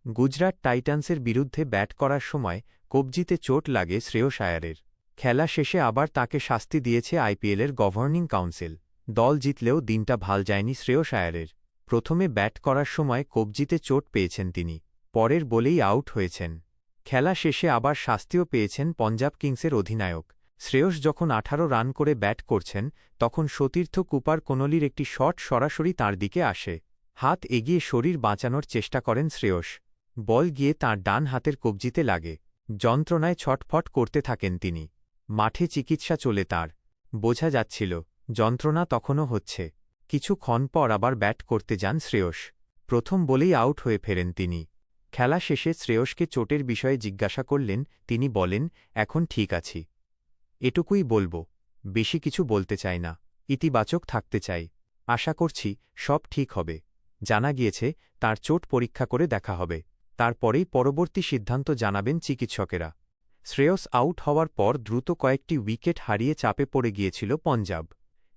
গুজরাট টাইটান্সের বিরুদ্ধে ব্যাট করার সময় কবজিতে চোট লাগে শ্রেয়স আয়ারের। খেলা শেষে আবার তাকে শাস্তি দিয়েছে আইপিএলের গভর্নিং কাউন্সিল। দল জিতলেও দিনটা ভাল যায়নি শ্রেয়স আয়ারের। প্রথমে ব্যাট করার সময় কবজিতে চোট পেয়েছেন তিনি, পরের বলেই আউট হয়েছেন। খেলা শেষে আবার শাস্তিও পেয়েছেন পঞ্জাব কিংসের অধিনায়ক। শ্রেয়স যখন 18 রান করে ব্যাট করছেন, তখন সতীর্থ কুপার কোনলির একটি শট সরাসরি তাঁর দিকে আসে। হাত এগিয়ে শরীর বাঁচানোর চেষ্টা করেন শ্রেয়স। বল গিয়ে তাঁর ডান হাতের কবজিতে লাগে। যন্ত্রণায় ছটফট করতে থাকেন তিনি। মাঠে চিকিৎসা চলে তাঁর। বোঝা যাচ্ছিল যন্ত্রণা তখনও হচ্ছে। কিছুক্ষণ পর আবার ব্যাট করতে যান শ্রেয়স। প্রথম বলেই আউট হয়ে ফেরেন তিনি। খেলা শেষে শ্রেয়সকে চোটের বিষয়ে জিজ্ঞাসা করলেন, তিনি বলেন, এখন ঠিক আছি। এটুকুই বলবো, বেশি কিছু বলতে চাই না। ইতিবাচক থাকতে চাই। আশা করছি সব ঠিক হবে। জানা গিয়েছে তাঁর চোট পরীক্ষা করে দেখা হবে। তারপরেই পরবর্তী সিদ্ধান্ত জানাবেন চিকিৎসকেরা। শ্রেয়স আউট হওয়ার পর দ্রুত কয়েকটি উইকেট হারিয়ে চাপে পড়ে গিয়েছিল পঞ্জাব।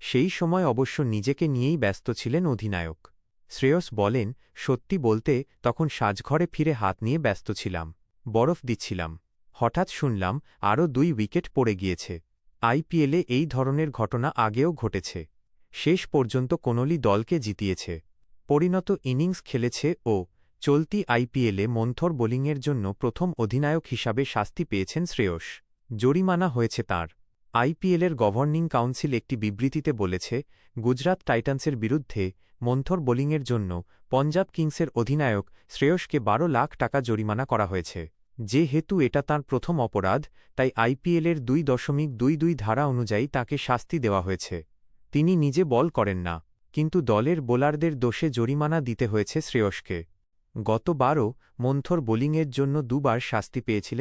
সেই সময় অবশ্য নিজেকে নিয়েই ব্যস্ত ছিলেন অধিনায়ক। শ্রেয়স বলেন, সত্যি বলতে তখন সাজঘরে ফিরে হাত নিয়ে ব্যস্ত ছিলাম। বরফ দিচ্ছিলাম। হঠাৎ শুনলাম আরও 2 উইকেট পড়ে গিয়েছে। আইপিএলে এই ধরনের ঘটনা আগেও ঘটেছে। শেষ পর্যন্ত কোনলি দলকে জিতিয়েছে। পরিণত ইনিংস খেলেছে ও চলতি আইপিএলে মন্থর বোলিংয়ের জন্য প্রথম অধিনায়ক হিসাবে শাস্তি পেয়েছেন শ্রেয়স। জরিমানা হয়েছে তাঁর। আইপিএলের গভর্নিং কাউন্সিল একটি বিবৃতিতে বলেছে, গুজরাট টাইটান্সের বিরুদ্ধে মন্থর বোলিংয়ের জন্য পঞ্জাব কিংসের অধিনায়ক শ্রেয়সকে 12 লাখ টাকা জরিমানা করা হয়েছে। যেহেতু এটা তাঁর প্রথম অপরাধ, তাই আইপিএলের 2.22 ধারা অনুযায়ী তাকে শাস্তি দেওয়া হয়েছে। তিনি নিজে বল করেন না, কিন্তু দলের বোলারদের দোষে জরিমানা দিতে হয়েছে শ্রেয়সকে। গতবারও মন্থর বোলিংয়ের জন্য 2 বার শাস্তি পেয়েছিলেন